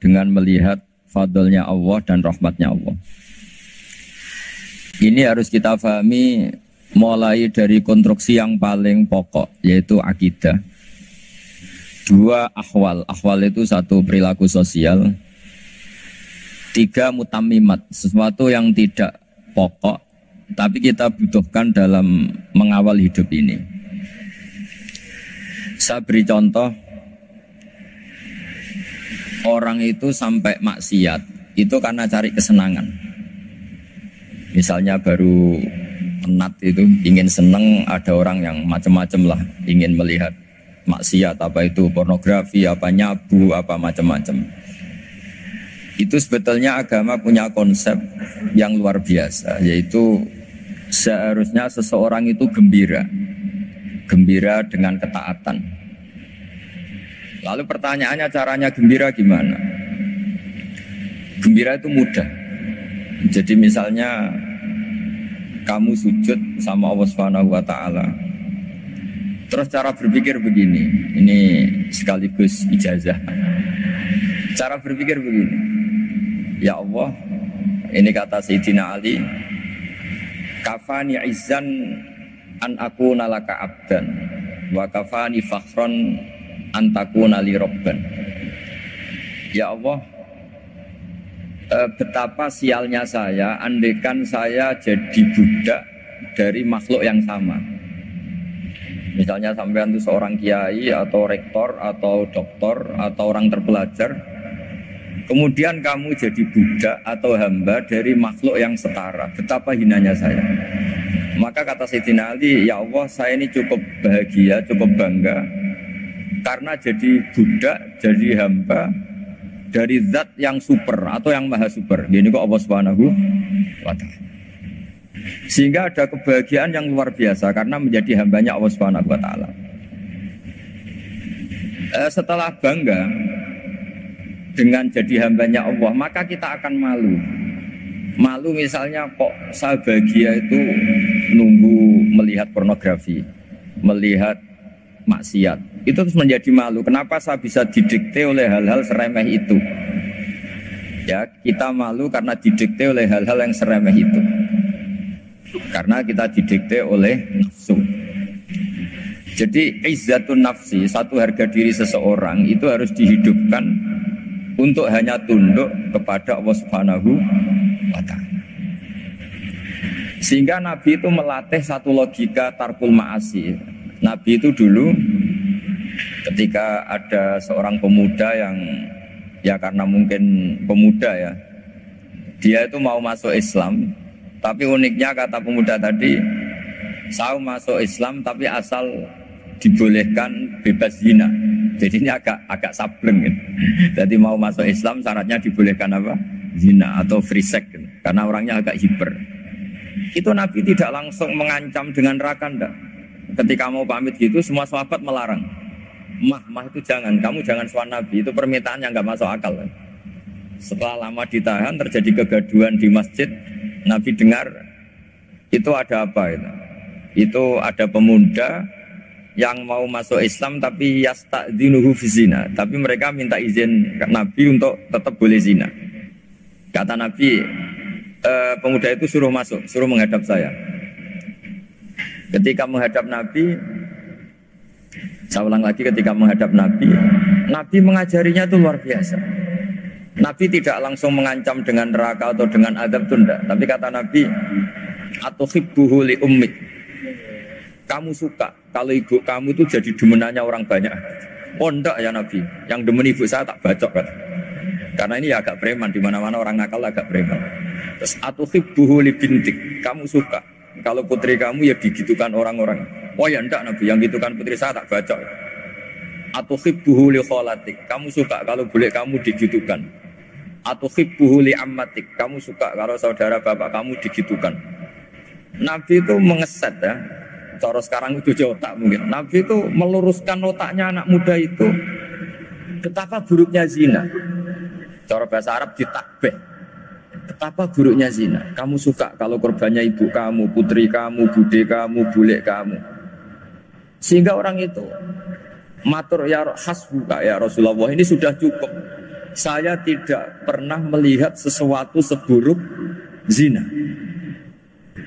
dengan melihat fadlnya Allah dan rahmatnya Allah. Ini harus kita pahami mulai dari konstruksi yang paling pokok, yaitu akidah. Dua ahwal. Ahwal itu satu perilaku sosial. Tiga mutammimat, sesuatu yang tidak pokok, tapi kita butuhkan dalam mengawal hidup ini. Saya beri contoh, orang itu sampai maksiat, itu karena cari kesenangan. Misalnya baru penat itu, ingin seneng, ada orang yang macam-macam lah, ingin melihat maksiat, apa itu pornografi, apa nyabu, apa macam-macam. Itu sebetulnya agama punya konsep yang luar biasa, yaitu seharusnya seseorang itu gembira dengan ketaatan. Lalu pertanyaannya, caranya gembira gimana? Gembira itu mudah. Jadi misalnya kamu sujud sama Allah Subhanahu wa taala. Terus cara berpikir begini, ini sekaligus ijazah. Cara berpikir begini. Ya Allah, ini kata Sayyidina Ali, kafani izzan an akuna laka abdan wa kafani fakhron an takuna li rabban. Ya Allah, betapa sialnya saya andaikan saya jadi budak dari makhluk yang sama. Misalnya sampean itu seorang kiai atau rektor atau doktor atau orang terpelajar, kemudian kamu jadi budak atau hamba dari makhluk yang setara. Betapa hinanya saya. Maka kata Sayyidina Ali, ya Allah, saya ini cukup bahagia, cukup bangga karena jadi budak, jadi hamba dari zat yang super atau yang maha super. Ini kok Allah Subhanahu wa ta'ala. Sehingga ada kebahagiaan yang luar biasa karena menjadi hambanya Allah Subhanahu wa ta'ala. Setelah bangga dengan jadi hambanya Allah, maka kita akan malu. Malu misalnya kok saya bahagia itu nunggu melihat pornografi, melihat maksiat. Itu terus menjadi malu. Kenapa saya bisa didikte oleh hal-hal seremeh itu? Ya, kita malu karena didikte oleh hal-hal yang seremeh itu. Karena kita didikte oleh nafsu. Jadi izzatun nafsi, satu harga diri seseorang itu harus dihidupkan untuk hanya tunduk kepada Allah Subhanahu wa ta'ala. Sehingga Nabi itu melatih satu logika tarkul ma'asi. Nabi itu dulu ketika ada seorang pemuda yang ya karena mungkin pemuda ya, dia itu mau masuk Islam, tapi uniknya kata pemuda tadi, saya masuk Islam tapi asal dibolehkan bebas zina. Jadi ini agak sableng gitu. Jadi mau masuk Islam syaratnya dibolehkan apa? Zina atau free sex gitu. Karena orangnya agak hiper. Itu Nabi tidak langsung mengancam dengan neraka enggak. Ketika mau pamit gitu semua sahabat melarang. Mah itu jangan, kamu jangan sowan Nabi, itu permintaan yang enggak masuk akal. Setelah lama ditahan terjadi kegaduhan di masjid, Nabi dengar itu ada apa itu? Itu ada pemuda yang mau masuk Islam tapi yasta'dzinuhu fi zina, tapi mereka minta izin ke Nabi untuk tetap boleh zina. Kata Nabi, pemuda itu suruh masuk, suruh menghadap saya. Ketika menghadap Nabi, saya ulang lagi, ketika menghadap Nabi, Nabi mengajarinya itu luar biasa. Nabi tidak langsung mengancam dengan neraka atau dengan azab itu enggak, tapi kata Nabi, atuhibbuhu li ummik. Kamu suka kalau ibu kamu itu jadi demenannya orang banyak? Oh enggak ya Nabi, yang demen ibu saya tak bacok kan. Karena ini ya agak preman, di mana-mana orang nakal agak preman. Terus atuhibbuhu li bintik, kamu suka kalau putri kamu ya digitukan orang-orang? Oh ya enggak Nabi, yang gitukan putri saya tak bacok. Atuhibbuhu li kholatik, kamu suka kalau bule kamu digitukan? Atuhibbuhu li ammatik, kamu suka kalau saudara bapak kamu digitukan? Nabi itu mengeset ya. Cara sekarang itu otak mungkin. Nabi itu meluruskan otaknya anak muda itu. Betapa buruknya zina. Cara bahasa Arab ditakbih. Betapa buruknya zina. Kamu suka kalau korbannya ibu kamu, putri kamu, bude kamu, bule kamu. Sehingga orang itu matur ya hasbuka ya Rasulullah, ini sudah cukup. saya tidak pernah melihat sesuatu seburuk zina.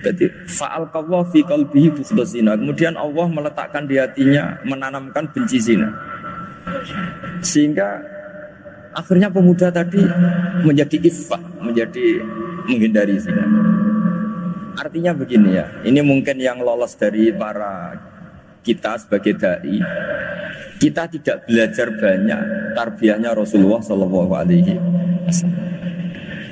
Jadi fa'alqallahu fi qalbihi bughda zina. Kemudian Allah meletakkan di hatinya, menanamkan benci zina. Sehingga akhirnya pemuda tadi menjadi iffah, menjadi menghindari zina. Artinya begini ya, ini mungkin yang lolos dari para kita sebagai dai, kita tidak belajar banyak tarbiyahnya Rasulullah Shallallahu Alaihi Wasallam.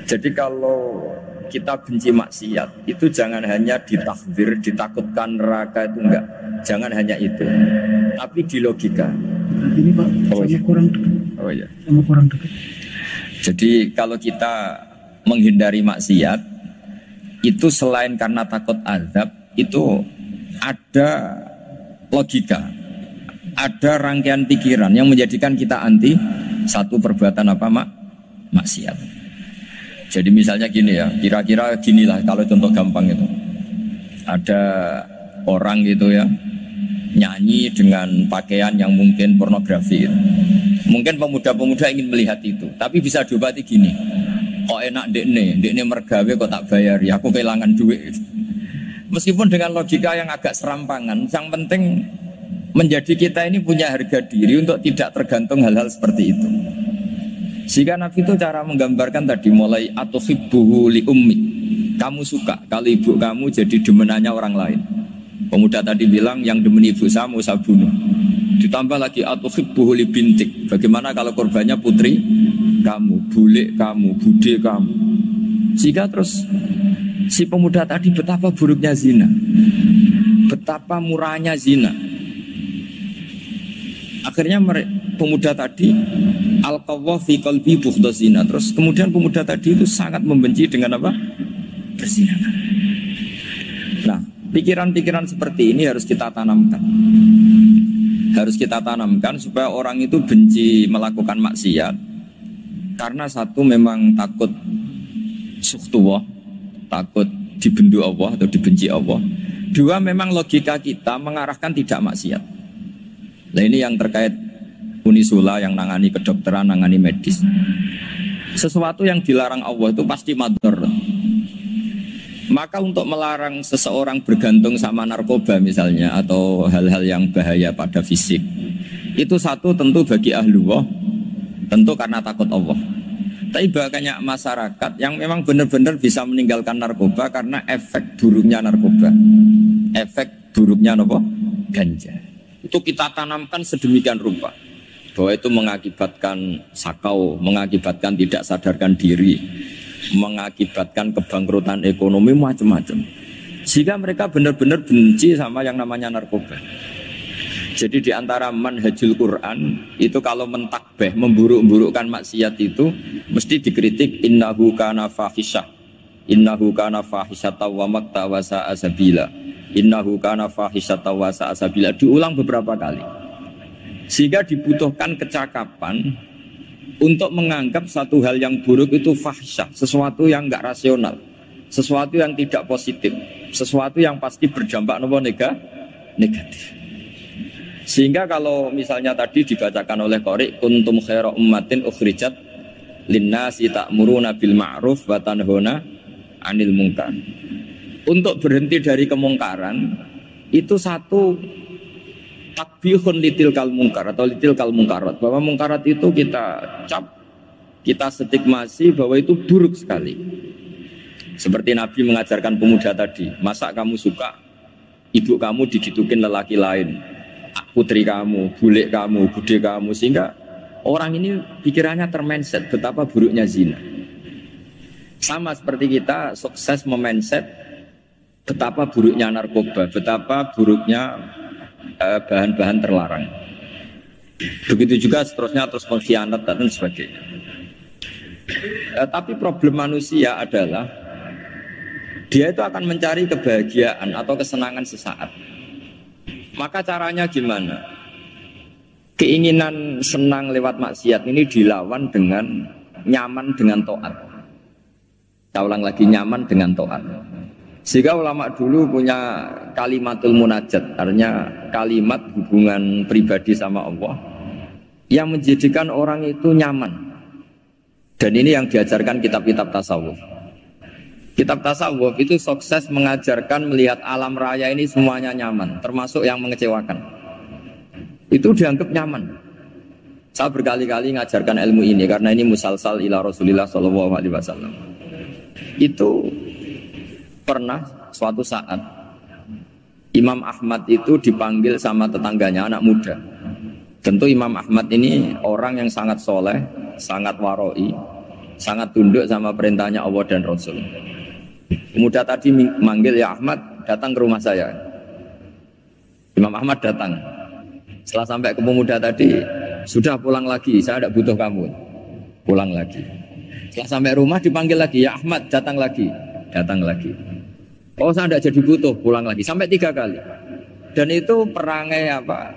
Jadi kalau kita benci maksiat itu jangan hanya ditakdir, ditakutkan neraka, itu enggak, jangan hanya itu, tapi di logika. Ini Pak, sama kurang dekat. Oh iya. Sama kurang dekat. Jadi kalau kita menghindari maksiat itu selain karena takut azab, itu ada logika, ada rangkaian pikiran yang menjadikan kita anti satu perbuatan apa maksiat. Jadi misalnya gini ya, kira-kira ginilah kalau contoh gampang itu. Ada orang gitu ya, nyanyi dengan pakaian yang mungkin pornografi gitu. Mungkin pemuda-pemuda ingin melihat itu, tapi bisa diobati gini. Kok enak dekne mergawe kok tak bayar, ya aku kehilangan duit. Meskipun dengan logika yang agak serampangan, yang penting menjadi kita ini punya harga diri untuk tidak tergantung hal-hal seperti itu. Sehingga Nabi itu cara menggambarkan tadi mulai atuhibbuhu li ummi. Kamu suka kalau ibu kamu jadi demenannya orang lain. Pemuda tadi bilang yang demen ibu saya mau saya bunuh. Ditambah lagi atuhibbuhu li bintik. Bagaimana kalau korbannya putri kamu, bule kamu, bude kamu. Sehingga terus si pemuda tadi betapa buruknya zina, betapa murahnya zina. Akhirnya pemuda tadi alqawwa fi qalbi bughda zina. Terus kemudian pemuda tadi itu sangat membenci dengan apa? Berzina. Nah, pikiran-pikiran seperti ini harus kita tanamkan. Harus kita tanamkan supaya orang itu benci melakukan maksiat. Karena satu memang takut sukhtuwah, takut dibendu Allah atau dibenci Allah. Dua, memang logika kita mengarahkan tidak maksiat. Nah ini yang terkait Unisula yang nangani kedokteran, nangani medis. Sesuatu yang dilarang Allah itu pasti madhar. Maka untuk melarang seseorang bergantung sama narkoba misalnya, atau hal-hal yang bahaya pada fisik, itu satu tentu bagi ahlullah, tentu karena takut Allah. Tapi banyak masyarakat yang memang benar-benar bisa meninggalkan narkoba karena efek buruknya narkoba, efek buruknya apa? Ganja. Itu kita tanamkan sedemikian rupa bahwa itu mengakibatkan sakau, mengakibatkan tidak sadarkan diri, mengakibatkan kebangkrutan ekonomi, macam-macam. Sehingga mereka benar-benar benci sama yang namanya narkoba. Jadi di antara manhajul Quran itu kalau mentakbih, memburuk-burukkan maksiat itu mesti dikritik innahu kana fahisyah, innahu kana fahisyata wa makta wa sa'a sabila, innahu kana fahisyata wa sa'a sabila, diulang beberapa kali. Sehingga dibutuhkan kecakapan untuk menganggap satu hal yang buruk itu fahisyah, sesuatu yang enggak rasional, sesuatu yang tidak positif, sesuatu yang pasti berdampak negatif. Sehingga kalau misalnya tadi dibacakan oleh Qori, kuntum khaira ummatin ukhrijat linnasi ta'muruna bil ma'ruf wa tanhauna 'anil munkar. Untuk berhenti dari kemungkaran itu satu takbihun litilkal munkar atau litilkal munkarat, bahwa munkarat itu kita cap, kita stigmasi bahwa itu buruk sekali. Seperti Nabi mengajarkan pemuda tadi, masa kamu suka ibu kamu digitukin lelaki lain, putri kamu, bule kamu, bude kamu, sehingga orang ini pikirannya termindset betapa buruknya zina. Sama seperti kita sukses memindset betapa buruknya narkoba, betapa buruknya bahan-bahan terlarang. Begitu juga seterusnya, terus pengkhianat dan sebagainya. Tapi problem manusia adalah dia itu akan mencari kebahagiaan atau kesenangan sesaat. Maka caranya gimana? Keinginan senang lewat maksiat ini dilawan dengan nyaman dengan taat. Saya ulang lagi, nyaman dengan taat. Sehingga ulama dulu punya kalimatul munajat, artinya kalimat hubungan pribadi sama Allah yang menjadikan orang itu nyaman. Dan ini yang diajarkan kitab-kitab tasawuf. Kitab tasawuf itu sukses mengajarkan melihat alam raya ini semuanya nyaman, termasuk yang mengecewakan. Itu dianggap nyaman. Saya berkali-kali mengajarkan ilmu ini karena ini musalsal ila Rasulillah sallallahu alaihi wasallam. Itu pernah suatu saat Imam Ahmad itu dipanggil sama tetangganya, anak muda. Tentu Imam Ahmad ini orang yang sangat soleh, sangat waroi, sangat tunduk sama perintahnya Allah dan Rasul. Pemuda tadi manggil, ya Ahmad, datang ke rumah saya. Imam Ahmad datang. Setelah sampai ke pemuda tadi, sudah pulang lagi, saya tidak butuh kamu. Pulang lagi. Setelah sampai rumah dipanggil lagi, ya Ahmad, datang lagi. Datang lagi. Oh, saya tidak jadi butuh, pulang lagi. Sampai 3 kali. Dan itu perangai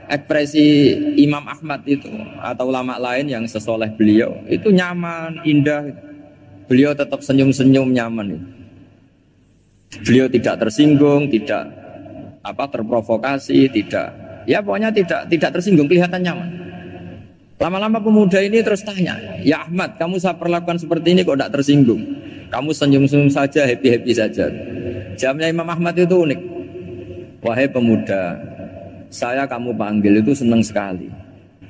ekspresi Imam Ahmad itu atau ulama lain yang sesoleh beliau itu nyaman, indah. Beliau tetap senyum-senyum nyaman. Beliau tidak tersinggung, tidak terprovokasi, pokoknya tidak tersinggung, kelihatan nyaman. Lama-lama pemuda ini terus tanya, ya Ahmad, kamu saya perlakukan seperti ini kok tidak tersinggung? Kamu senyum-senyum saja, happy-happy saja. Jawabnya Imam Ahmad itu unik. Wahai pemuda, saya kamu panggil itu senang sekali.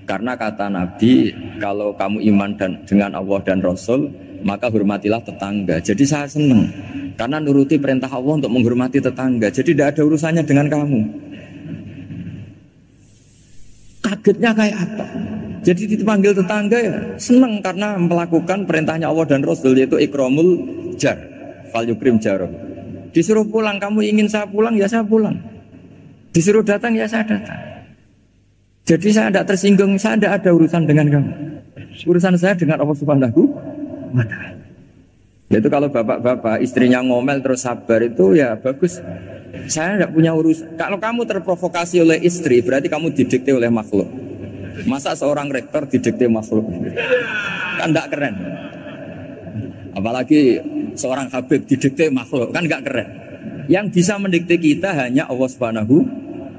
Karena kata Nabi, kalau kamu iman dengan Allah dan Rasul, maka hormatilah tetangga. Jadi saya senang, karena nuruti perintah Allah untuk menghormati tetangga. Jadi tidak ada urusannya dengan kamu. Kagetnya kayak apa? Jadi dipanggil tetangga ya senang karena melakukan perintahnya Allah dan Rasul, yaitu ikramul jar, fal yukrim jaroh. Disuruh pulang, kamu ingin saya pulang, ya saya pulang. Disuruh datang, ya saya datang. Jadi saya tidak tersinggung, saya tidak ada urusan dengan kamu. Urusan saya dengan Allah Subhanahu wa ta'ala. Yaitu kalau bapak-bapak istrinya ngomel terus sabar itu ya bagus. Saya tidak punya urusan. Kalau kamu terprovokasi oleh istri, berarti kamu didikte oleh makhluk. Masa seorang rektor didikte makhluk? Kan tidak keren. Apalagi seorang habib didikte makhluk, kan tidak keren. Yang bisa mendikte kita hanya Allah Subhanahu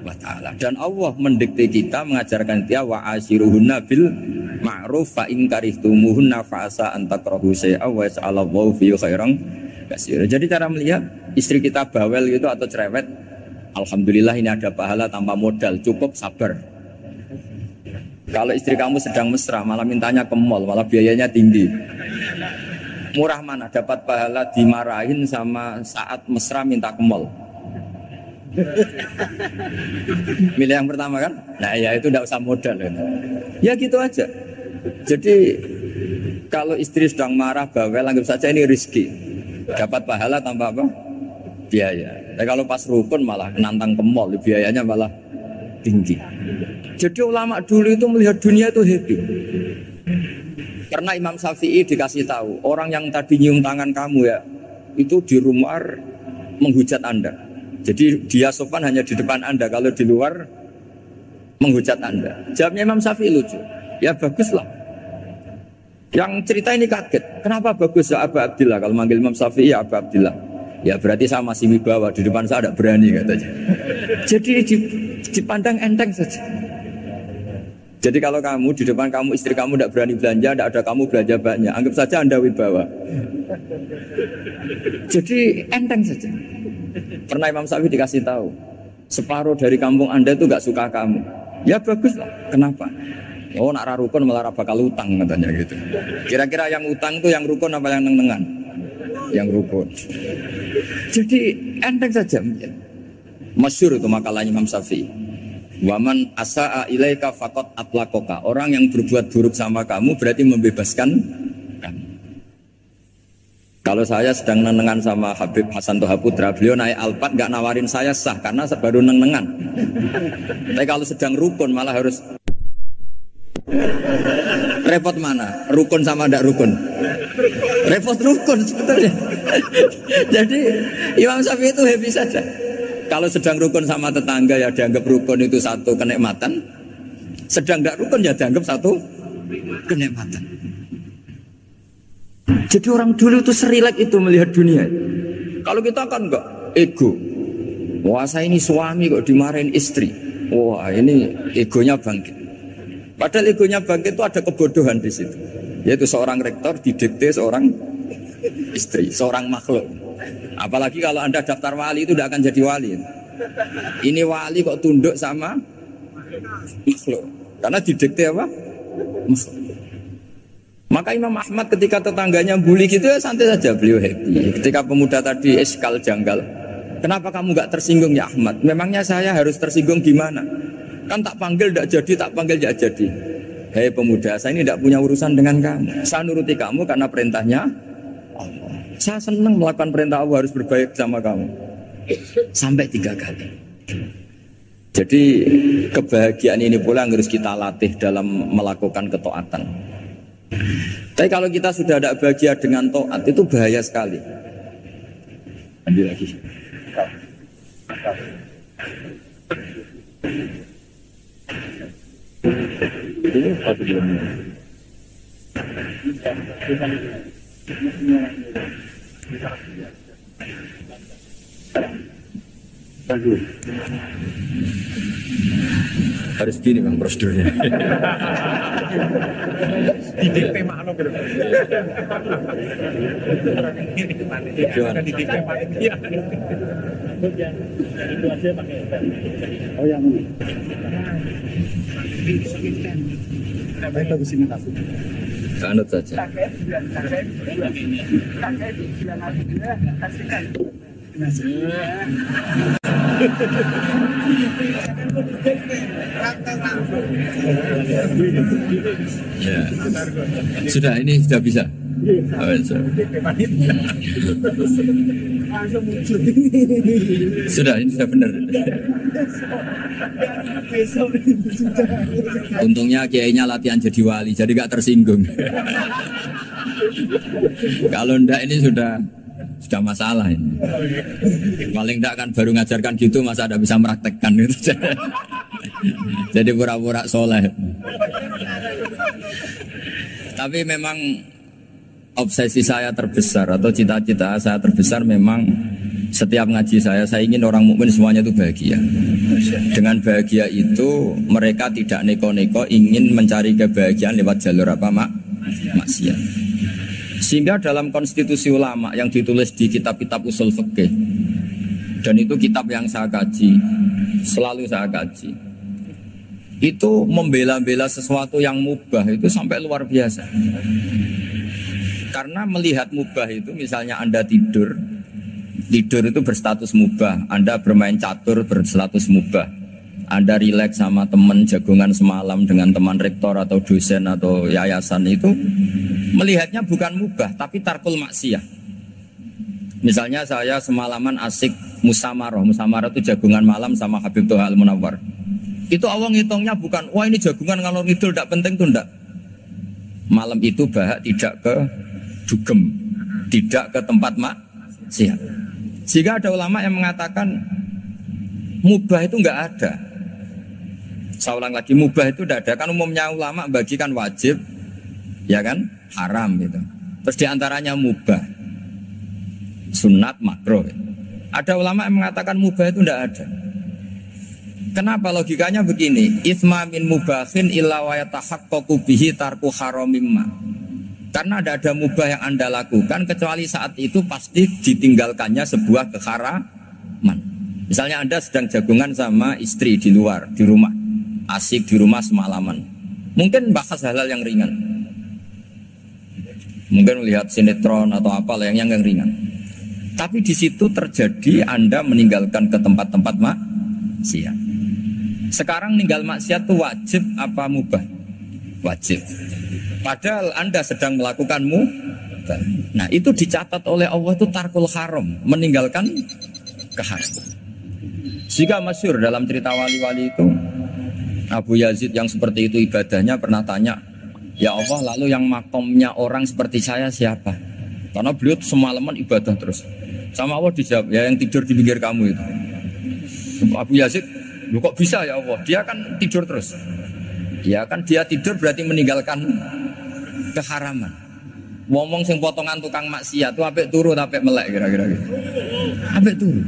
wa ta'ala. Dan Allah mendikte kita, mengajarkan dia wa ashiruhunna bil ma'ruf fa in karihtumuhunna fa asa an takrahu syai'a wa yaj'alallahu fi khairan katsira. Jadi cara melihat istri kita bawel gitu atau cerewet, alhamdulillah ini ada pahala tanpa modal, cukup sabar. Kalau istri kamu sedang mesra malah mintanya ke mall, malah biayanya tinggi. Murah mana dapat pahala dimarahin sama saat mesra minta ke mall? Milih yang pertama kan? Nah ya itu tidak usah modal ya. Ya gitu aja. Jadi kalau istri sedang marah bawel, anggap saja ini rezeki. Dapat pahala tanpa apa? Biaya. Tapi kalau pas rukun malah nantang ke mall, biayanya malah tinggi. Jadi ulama dulu itu melihat dunia itu happy. Karena Imam Syafi'i dikasih tahu, orang yang tadi nyium tangan kamu ya, itu di rumah menghujat Anda. Jadi dia sopan hanya di depan Anda, kalau di luar menghujat Anda. Jawabnya Imam Syafi'i lucu. Ya baguslah. Yang cerita ini kaget. Kenapa bagus ya Abu Abdillah? Kalau manggil Imam Syafi'i ya Abu Abdillah. Ya berarti saya masih wibawa, di depan saya ada berani katanya. Jadi dipandang enteng saja. Jadi kalau kamu di depan kamu istri kamu tidak berani belanja, tidak ada kamu belanja banyak, anggap saja Anda wibawa. Jadi enteng saja. Pernah Imam Syafi'i dikasih tahu, separuh dari kampung Anda itu nggak suka kamu. Ya baguslah. Kenapa? Oh nak rukun malah bakal utang katanya gitu. Kira-kira yang utang itu yang rukun apa yang neng-nengan? Yang rukun. Jadi enteng saja. Masyhur itu makalahnya Imam Syafi'i. Waman asa'a ilaika faqad atlaqaka. Orang yang berbuat buruk sama kamu berarti membebaskan kamu. Kalau saya sedang nenengan sama Habib Hasan Toha Putra, beliau naik Alphard nggak nawarin saya sah karena baru nenengan. Tapi kalau sedang rukun malah harus repot mana? Rukun sama tidak rukun? Repot rukun sebetulnya. Jadi Imam Syafi'i itu happy saja. Kalau sedang rukun sama tetangga ya dianggap rukun itu satu kenikmatan. Sedang tidak rukun ya dianggap satu kenikmatan. Jadi orang dulu itu serilek itu melihat dunia. Kalau kita kan enggak, ego. Wah saya ini suami kok dimarahin istri. Wah ini egonya bangkit. Padahal egonya bangkit itu ada kebodohan di situ. Yaitu seorang rektor didikte seorang istri, seorang makhluk. Apalagi kalau Anda daftar wali itu tidak akan jadi wali. Ini wali kok tunduk sama makhluk. Karena didikte apa? Makhluk. Maka Imam Ahmad ketika tetangganya bully gitu ya santai saja, beliau happy. Ketika pemuda tadi eskal janggal, kenapa kamu gak tersinggung ya Ahmad? Memangnya saya harus tersinggung gimana? Kan tak panggil tidak jadi, tak panggil tidak jadi. Hei pemuda, saya ini tidak punya urusan dengan kamu. Saya nuruti kamu karena perintahnya Allah. Saya senang melakukan perintah Allah, harus berbaik sama kamu. Sampai 3 kali. Jadi kebahagiaan ini pula yang harus kita latih dalam melakukan ketaatan. Tapi kalau kita sudah tidak bahagia dengan taat, itu bahaya sekali. Ambil lagi. Ini satu bulan. Harus gini bang prosedurnya. Didikte makhluk gitu. Gimana? Didikte panitia. Itu aja pakai. Oh yang ini. Baik bagus ini kasih. Anut saja. Ya. Sudah ini sudah bisa. Oh, sudah ini sudah benar. Untungnya kiainya latihan jadi wali, jadi gak tersinggung. Kalau ndak ini sudah masalah ini. Paling ndak kan baru ngajarkan gitu masa ada bisa meraktekkan gitu. Jadi pura-pura soleh. Tapi memang obsesi saya terbesar atau cita-cita saya terbesar memang setiap ngaji saya ingin orang mukmin semuanya itu bahagia. Dengan bahagia itu mereka tidak neko-neko ingin mencari kebahagiaan lewat jalur apa maksiat. Sehingga dalam konstitusi ulama yang ditulis di kitab-kitab usul fikih, dan itu kitab yang saya kaji, selalu saya kaji, itu membela-bela sesuatu yang mubah itu sampai luar biasa. Karena melihat mubah itu, misalnya Anda tidur itu berstatus mubah, Anda bermain catur berstatus mubah, Anda rileks sama teman jagongan semalam dengan teman rektor atau dosen atau yayasan, itu melihatnya bukan mubah tapi tarkul maksiyah. Misalnya saya semalaman asik musamarah itu jagongan malam sama Habib Toha Al-Munawwar. Itu awang ngitungnya bukan, wah ini jagongan kalau ngidul tidak penting, itu enggak. Malam itu bahak tidak ke dugem, tidak ke tempat maksiat. Jika ada ulama yang mengatakan mubah itu enggak ada. Saya ulang lagi, mubah itu tidak ada. Kan umumnya ulama bagikan wajib, ya kan, haram gitu. Terus diantaranya mubah, sunat, makruh. Ada ulama yang mengatakan mubah itu tidak ada. Kenapa? Logikanya begini, itsma min mubahin illa wa yatahaqqaqu bihi tarku haramimma. Karena tidak ada mubah yang Anda lakukan kecuali saat itu pasti ditinggalkannya sebuah keharaman. Misalnya Anda sedang jagungan sama istri di luar, di rumah, asik di rumah semalaman. Mungkin bahas hal-hal yang ringan. Mungkin melihat sinetron atau apa yang ringan. Tapi di situ terjadi Anda meninggalkan ke tempat-tempat maksiat. Sekarang ninggal maksiat itu wajib apa mubah? Wajib. Padahal Anda sedang melakukan mubah. Nah itu dicatat oleh Allah itu tarkul haram, meninggalkan keharam. Jika masyhur dalam cerita wali-wali itu, Abu Yazid yang seperti itu ibadahnya pernah tanya, ya Allah, lalu yang makomnya orang seperti saya siapa? Karena beliau semalaman ibadah terus. Sama Allah dijawab, ya yang tidur di pinggir kamu itu. Abu Yazid, lu kok bisa ya Allah? Dia kan tidur terus. Ya kan dia tidur berarti meninggalkan keharaman. Ngomong sing potongan tukang maksiat tuh apik turu apik melek kira-kira gitu. Apik turu.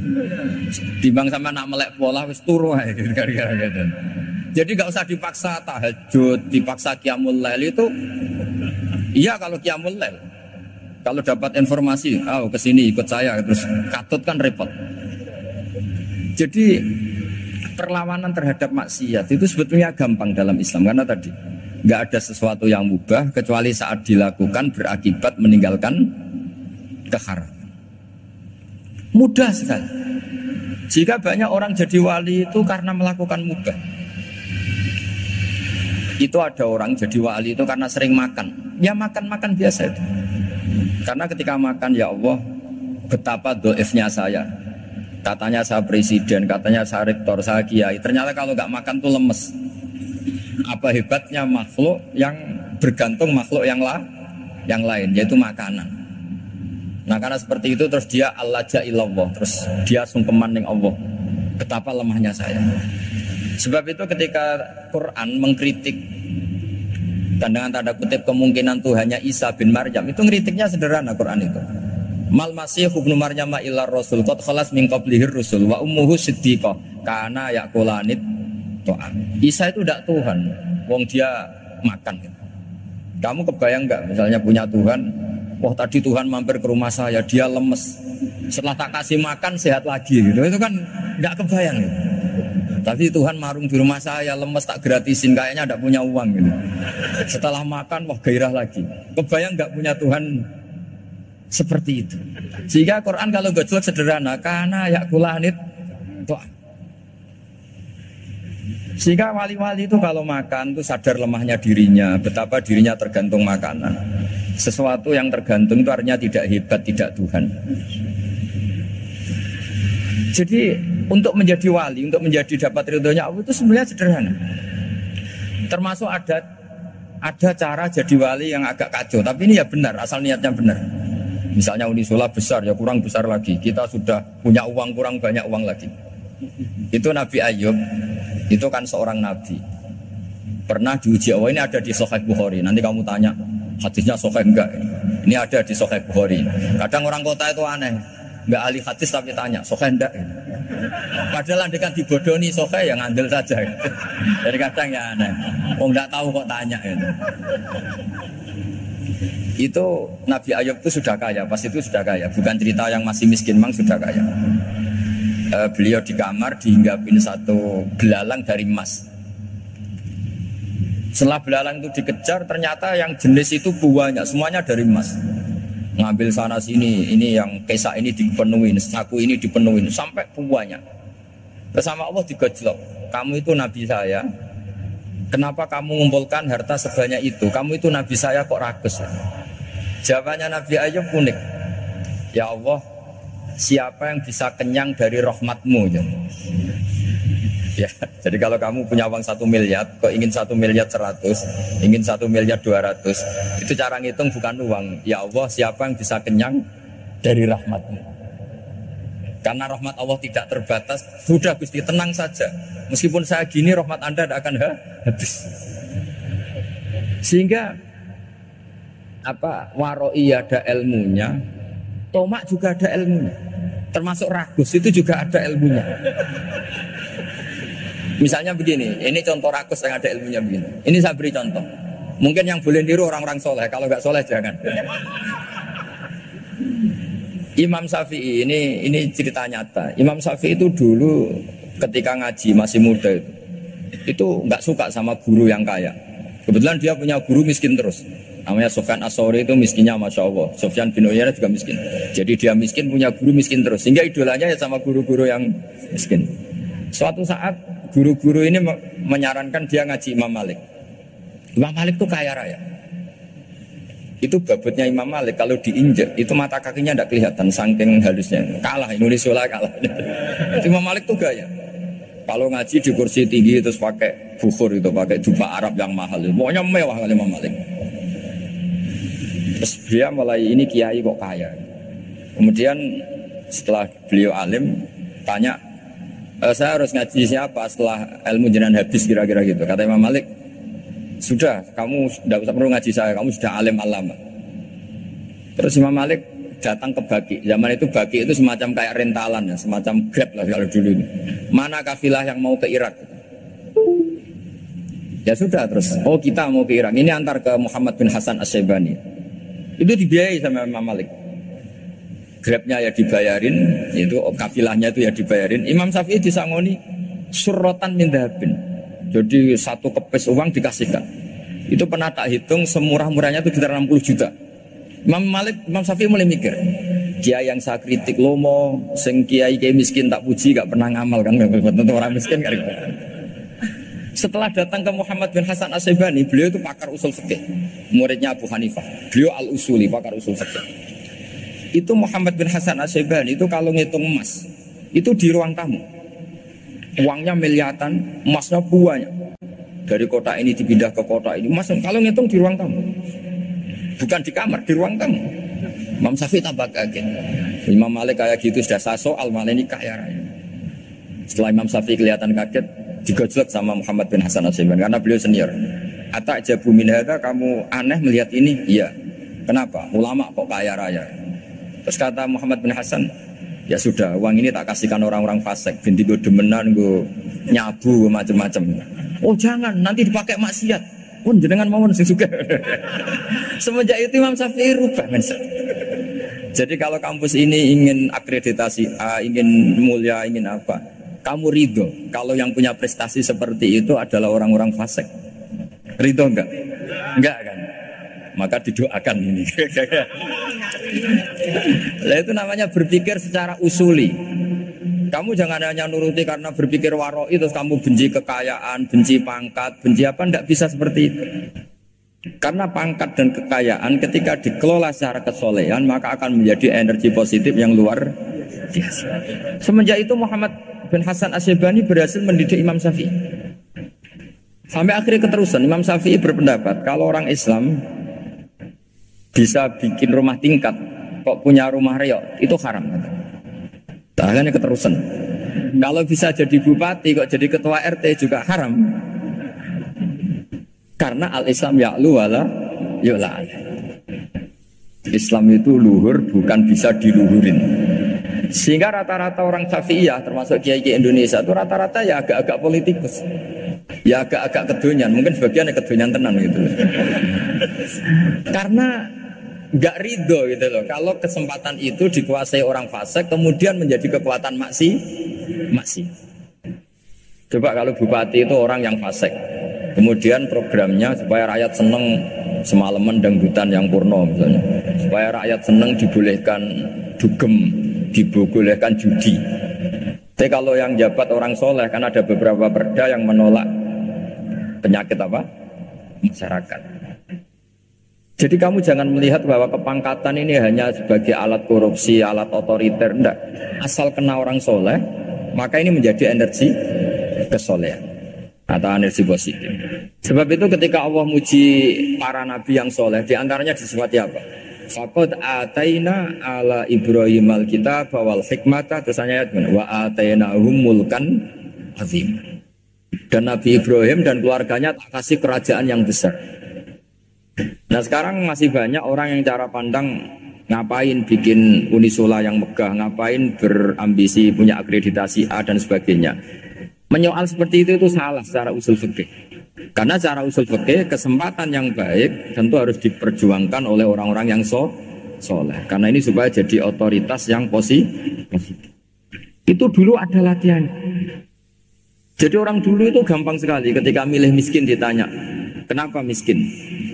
Timbang sama nak melek pola wis turu ae kira-kira gitu. Jadi nggak usah dipaksa tahajud, dipaksa qiyamul lail itu. Iya kalau qiyamul lail. Kalau dapat informasi, kesini ikut saya, terus katut kan repot. Jadi perlawanan terhadap maksiat itu sebetulnya gampang dalam Islam karena tadi nggak ada sesuatu yang mubah kecuali saat dilakukan berakibat meninggalkan keharaman. Mudah sekali. Jika banyak orang jadi wali itu karena melakukan mubah. Itu ada orang jadi wali itu karena sering makan. Ya makan-makan biasa itu. Karena ketika makan, ya Allah, betapa doifnya saya. Katanya saya presiden, katanya saya rektor, saya kiai. Ternyata kalau nggak makan tuh lemes. Apa hebatnya makhluk yang bergantung makhluk yang lain, yaitu makanan. Nah karena seperti itu terus dia al-laja ilallah, terus dia sungkeman ning Allah. Betapa lemahnya saya. Sebab itu ketika Quran mengkritik dan dengan tanda kutip kemungkinan Tuhannya Isa bin Maryam, itu ngeritiknya sederhana Quran itu. Mal masih ibnu Maryam illa rasul qad khalas min qablihi rusul wa ummuhu siddiqah kana yaqulanit ta'am. Isa itu tidak Tuhan, wong dia makan. Kamu kebayang enggak misalnya punya Tuhan, wah tadi Tuhan mampir ke rumah saya, dia lemes. Setelah tak kasih makan sehat lagi gitu. Itu kan enggak kebayang gitu. Tapi Tuhan marung di rumah saya, lemes tak gratisin, kayaknya enggak punya uang gitu. Setelah makan, wah gairah lagi. Kebayang enggak punya Tuhan seperti itu. Sehingga Quran kalau gojlok sederhana, karena yakulanit tuh. Sehingga wali-wali itu kalau makan itu sadar lemahnya dirinya, betapa dirinya tergantung makanan. Sesuatu yang tergantung itu artinya tidak hebat, tidak Tuhan. Jadi untuk menjadi wali, untuk menjadi dapat ridhonya Allah itu sebenarnya sederhana. Termasuk ada cara jadi wali yang agak kacau, tapi ini ya benar, asal niatnya benar. Misalnya Unisula besar, ya kurang besar lagi. Kita sudah punya uang, kurang banyak uang lagi. Itu Nabi Ayub, itu kan seorang nabi. Pernah diuji Allah, ini ada di Sahih Bukhari. Nanti kamu tanya, hadisnya sahih enggak? Ini ada di Sahih Bukhari. Kadang orang kota itu aneh, enggak ahli hadis tapi tanya, sahih enggak? Padahal andekan dibodoni sahih ya ngandel saja. Jadi kadang ya aneh. Oh enggak tahu kok tanya gitu. Itu Nabi Ayub itu sudah kaya, pas itu sudah kaya, bukan cerita yang masih miskin, memang sudah kaya. Beliau di kamar dihinggapin satu belalang dari emas. Setelah belalang itu dikejar, ternyata yang jenis itu buahnya semuanya dari emas. Ngambil sana sini, ini yang kesak ini dipenuhin, saku ini dipenuhin, sampai buahnya. Bersama Allah digojlok, kamu itu nabi saya. Kenapa kamu mengumpulkan harta sebanyak itu? Kamu itu nabi saya kok rakus? Jawabannya Nabi Ayub unik. Ya Allah, siapa yang bisa kenyang dari rahmatmu? Ya, jadi kalau kamu punya uang 1 miliar, kok ingin 1 miliar 100, ingin 1 miliar 200, itu cara ngitung bukan uang. Ya Allah, siapa yang bisa kenyang dari rahmatmu? Karena rahmat Allah tidak terbatas. Sudah Gusti, tenang saja. Meskipun saya gini, rahmat Anda tidak akan habis. Sehingga waroi ada ilmunya, tomak juga ada ilmunya, termasuk ragus itu juga ada ilmunya. Misalnya begini, ini contoh ragus yang ada ilmunya begini. Ini saya beri contoh. Mungkin yang boleh niru orang-orang soleh, kalau nggak soleh jangan. Imam Syafi'i ini cerita nyata. Imam Syafi'i itu dulu ketika ngaji masih muda itu nggak suka sama guru yang kaya. Kebetulan dia punya guru miskin terus. Namanya Sufyan As-Tsauri, itu miskinnya Masya Allah. Sufyan bin Uyainah juga miskin. Jadi dia miskin, punya guru miskin terus. Sehingga idolanya ya sama guru-guru yang miskin. Suatu saat guru-guru ini menyarankan dia ngaji Imam Malik. Imam Malik itu kaya raya. Itu babutnya Imam Malik, kalau diinjek itu mata kakinya tidak kelihatan saking halusnya. Kalah, Indonesia lah kalah. Imam Malik itu gaya. Kalau ngaji di kursi tinggi terus pakai bukhur itu, pakai jubah Arab yang mahal. Pokoknya mewah kali Imam Malik. Terus dia mulai ini kiai kok kaya. Kemudian setelah beliau alim tanya, saya harus ngaji siapa setelah ilmu jenengan habis kira-kira gitu. Kata Imam Malik, sudah kamu tidak usah perlu ngaji saya, kamu sudah alim alama. Terus Imam Malik datang ke Baki. Zaman itu Baki itu semacam kayak rentalan ya, semacam Grab lah kalau dulu ini. Mana kafilah yang mau ke Irak? Ya sudah terus, oh kita mau ke Irak, ini antar ke Muhammad bin Hasan As-Syaibani. Itu dibiayai sama Imam Malik. Grabnya ya dibayarin, itu kafilahnya itu ya dibayarin. Imam Syafi'i disangoni surrotan min dhahabin. Jadi satu kepes uang dikasihkan. Itu pernah tak hitung semurah-murahnya itu sekitar 60 juta. Imam Syafi'i mulai mikir, kiai yang saya kritik lomo, sing kiai miskin tak puji, gak pernah ngamal kan, tentu orang miskin kan. Setelah datang ke Muhammad bin Hasan As-Syaibani, beliau itu pakar usul fikih, muridnya Abu Hanifah. Beliau al-usuli, pakar usul fikih. Itu Muhammad bin Hasan As-Syaibani itu kalau ngitung emas, itu di ruang tamu. Uangnya miliatan, emasnya banyak. Dari kota ini dipindah ke kota ini, emas kalau ngitung di ruang tamu. Bukan di kamar, di ruang tamu. Imam Syafi'i tambah kaget. Imam Malik kayak gitu sudah saya soal, malah ini kaya raya. Setelah Imam Syafi'i kelihatan kaget, digojlok sama Muhammad bin Hasan As-Syaibani karena beliau senior. Atak jabu min hadza, kamu aneh melihat ini? Iya. Kenapa? Ulama kok kaya raya. Terus kata Muhammad bin Hasan, ya sudah, uang ini tak kasihkan orang-orang fasik, binti gue demenan, gue nyabu, gue macam-macam. Oh jangan, nanti dipakai maksiat. Oh jenengan mawon sing suka. Semenjak itu Imam Syafi'i rubah mindset. Jadi kalau kampus ini ingin akreditasi A, ingin mulia, ingin apa, kamu ridho kalau yang punya prestasi seperti itu adalah orang-orang fasik. Ridho enggak? Enggak kan? Maka didoakan ini. Nah, itu namanya berpikir secara usuli. Kamu jangan hanya nuruti karena berpikir waroi terus kamu benci kekayaan, benci pangkat, benci apa, enggak bisa seperti itu. Karena pangkat dan kekayaan ketika dikelola secara kesolehan maka akan menjadi energi positif yang luar biasa. Semenjak itu Muhammad bin Hasan As-Syaibani berhasil mendidik Imam Syafi'i. Sampai akhirnya keterusan Imam Syafi'i berpendapat kalau orang Islam bisa bikin rumah tingkat kok punya rumah reok itu haram. Tangannya keterusan. Kalau bisa jadi bupati kok jadi ketua RT juga haram. Karena al-Islam ya'lu wala yu'la. Islam itu luhur bukan bisa diluhurin. Sehingga rata-rata orang Syafi'iyah termasuk kiai-kiai Indonesia itu rata-rata ya agak-agak politikus. Ya agak-agak kedonyan, mungkin sebagian kedonyan tenan gitu. Karena nggak ridho gitu loh. Kalau kesempatan itu dikuasai orang fasik kemudian menjadi kekuatan maksi. Coba kalau bupati itu orang yang fasik, kemudian programnya supaya rakyat seneng semalaman dangdutan yang purno misalnya, supaya rakyat seneng dibolehkan dugem, dibolehkan judi. Tapi kalau yang jabat orang soleh kan ada beberapa perda yang menolak penyakit apa? Masyarakat. Jadi kamu jangan melihat bahwa kepangkatan ini hanya sebagai alat korupsi, alat otoriter. Enggak. Asal kena orang soleh, maka ini menjadi energi kesolehan atau energi positif. Sebab itu ketika Allah muji para nabi yang soleh, diantaranya disifati apa? Faqad ataina ala Ibrahim al-kitab wal hikmata, tersanya ayat wa atainahum mulkan azim. Dan Nabi Ibrahim dan keluarganya tak kasih kerajaan yang besar. Nah sekarang masih banyak orang yang cara pandang ngapain bikin Unisula yang megah, ngapain berambisi punya akreditasi A dan sebagainya. Menyoal seperti itu salah secara usul fikih. Karena secara usul fikih kesempatan yang baik tentu harus diperjuangkan oleh orang-orang yang soleh. Karena ini supaya jadi otoritas yang positif. Itu dulu ada latihan. Jadi orang dulu itu gampang sekali ketika milih miskin ditanya, kenapa miskin?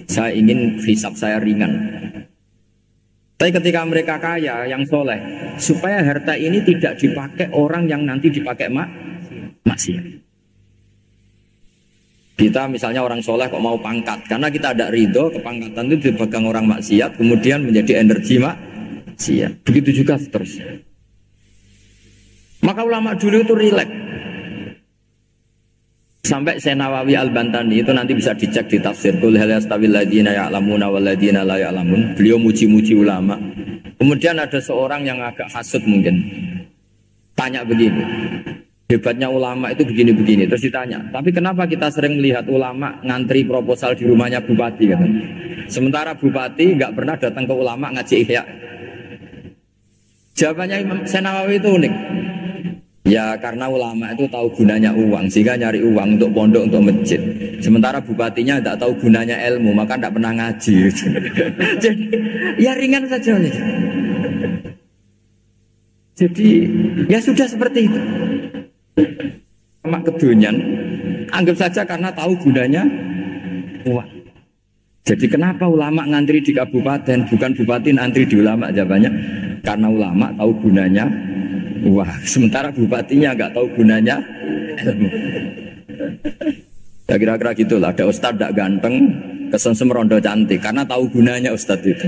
Saya ingin hisab saya ringan. Tapi ketika mereka kaya, yang soleh, supaya harta ini tidak dipakai orang yang nanti dipakai maksiat. Kita misalnya orang soleh kok mau pangkat, karena kita ada ridho, kepangkatan itu dipegang orang maksiat, kemudian menjadi energi maksiat. Begitu juga seterusnya. Maka ulama dulu itu rileks. Sampai Nawawi Al-Bantani itu nanti bisa dicek di tafsir Qul hal yastawil ladzina ya'lamuna wal ladzina la ya'lamun. Beliau muji-muji ulama. Kemudian ada seorang yang agak hasud mungkin. Tanya begini. Hebatnya ulama itu begini-begini. Terus ditanya, tapi kenapa kita sering melihat ulama ngantri proposal di rumahnya bupati gitu. Sementara bupati nggak pernah datang ke ulama ngaji ihya. Jawabannya Imam Nawawi itu unik. Ya karena ulama itu tahu gunanya uang, sehingga nyari uang untuk pondok, untuk masjid. Sementara bupatinya tidak tahu gunanya ilmu, maka tidak pernah ngaji. Jadi ya ringan saja. Jadi ya sudah seperti itu. Sama kedonyan, anggap saja karena tahu gunanya uang. Jadi kenapa ulama ngantri di kabupaten, bukan bupati ngantri di ulama? Jawabannya karena ulama tahu gunanya uang, sementara bupatinya nggak tahu gunanya ilmu. Ya kira-kira gitulah. Ada ustadz tidak ganteng, kesensem rondo cantik, karena tahu gunanya ustadz itu.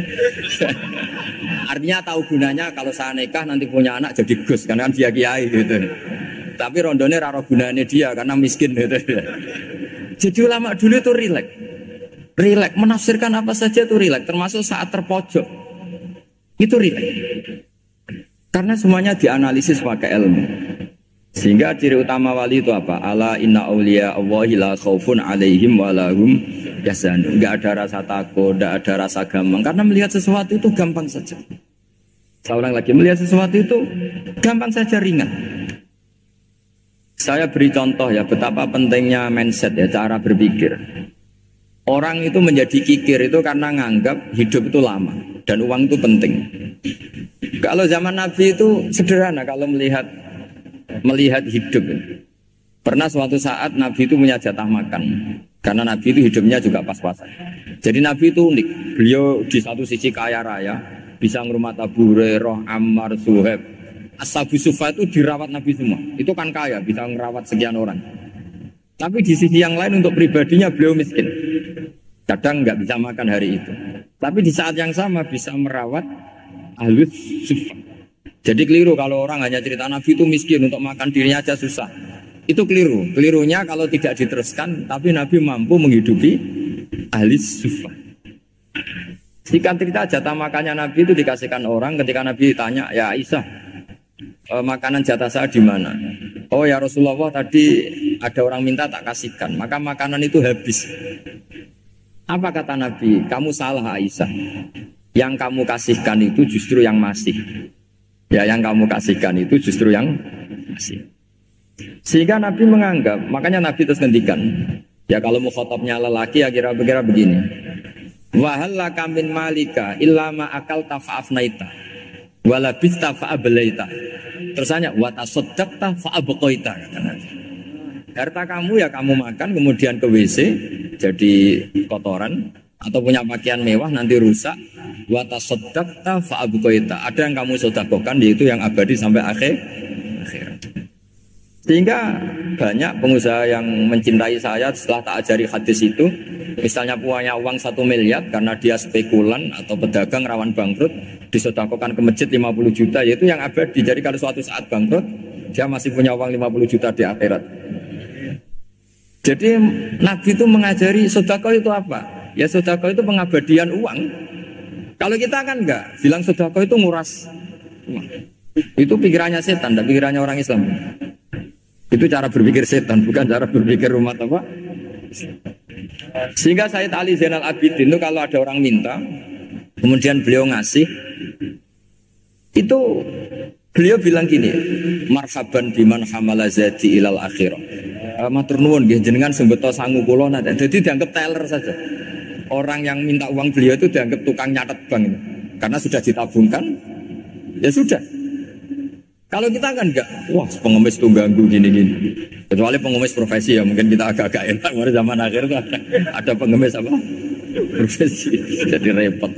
Artinya tahu gunanya kalau saya nikah nanti punya anak jadi gus, karena kan dia kiai gitu. Tapi rondonya raro gunanya dia karena miskin gitu. Jadi ulama dulu itu rileks, menafsirkan apa saja itu rileks, termasuk saat terpojok itu rileks. Karena semuanya dianalisis pakai ilmu. Sehingga ciri utama wali itu apa? Ala inna awliya Allahi la khaufun alaihim wa lahum yahzanun. Enggak ada rasa takut, enggak ada rasa gampang. Karena melihat sesuatu itu gampang saja. Saya ulang lagi, melihat sesuatu itu gampang saja, ringan. Saya beri contoh ya betapa pentingnya mindset ya, cara berpikir. Orang itu menjadi kikir itu karena nganggap hidup itu lama dan uang itu penting. Kalau zaman Nabi itu sederhana kalau melihat hidup. Pernah suatu saat Nabi itu punya jatah makan. Karena Nabi itu hidupnya juga pas-pasan. Jadi Nabi itu unik. Beliau di satu sisi kaya raya, bisa ngurmat Abu Hurairah, Ammar, Suhaib. Ashabu Sufa itu dirawat Nabi semua. Itu kan kaya, bisa ngerawat sekian orang. Tapi di sisi yang lain untuk pribadinya beliau miskin. Kadang nggak bisa makan hari itu. Tapi di saat yang sama bisa merawat Ahlus Sufa. Jadi keliru kalau orang hanya cerita Nabi itu miskin, untuk makan dirinya aja susah. Itu keliru. Kelirunya kalau tidak diteruskan, tapi Nabi mampu menghidupi Ahlus Sufa. Jika cerita jatah makannya Nabi itu dikasihkan orang ketika Nabi ditanya, ya Aisyah, makanan jatah saya di mana? Oh ya Rasulullah, tadi ada orang minta tak kasihkan, maka makanan itu habis. Apa kata Nabi? Kamu salah Aisyah. Yang kamu kasihkan itu justru yang masih. Ya yang kamu kasihkan itu justru yang masih. Sehingga Nabi menganggap, makanya Nabi terus ngendikan. Ya kalau mukhatabnya lelaki ya kira-kira begini. Wahallaka min malika illa ma akalta fa'afnaita wala bista fa'ablaita. Tersanya wa tasaddaqta fa'abqaita, kata Nabi. Harta kamu ya kamu makan kemudian ke WC jadi kotoran, atau punya pakaian mewah nanti rusak. Wa tasaddaqta fa'abqaita. Ada yang kamu sedekahkan, yaitu yang abadi sampai akhir. Sehingga banyak pengusaha yang mencintai saya setelah tak ajari hadis itu, misalnya punya uang 1 miliar karena dia spekulan atau pedagang rawan bangkrut, disedekahkan ke masjid 50 juta, yaitu yang abadi. Jadi kalau suatu saat bangkrut, dia masih punya uang 50 juta di akhirat. Jadi Nabi itu mengajari sedekah itu apa? Ya sedekah itu pengabadian uang. Kalau kita kan enggak, bilang sedekah itu nguras uang. Itu pikirannya setan, dan pikirannya orang Islam. Itu cara berpikir setan, bukan cara berpikir umat apa. Sehingga Sayyid Ali Zainal Abidin itu kalau ada orang minta, kemudian beliau ngasih, itu beliau bilang gini, marhaban biman hamala zati ilal akhirah. Matur nuwun nggih jenengan sembeto sangu kula nate. Jadi dianggap teller saja. Orang yang minta uang beliau itu dianggap tukang nyatet bank itu. Karena sudah ditabungkan, ya sudah. Kalau kita kan enggak, wah pengemis tuh ganggu gini-gini. Kecuali pengemis profesi ya mungkin kita agak-agak enak. Zaman akhir tuh ada pengemis apa? Profesi, jadi repot.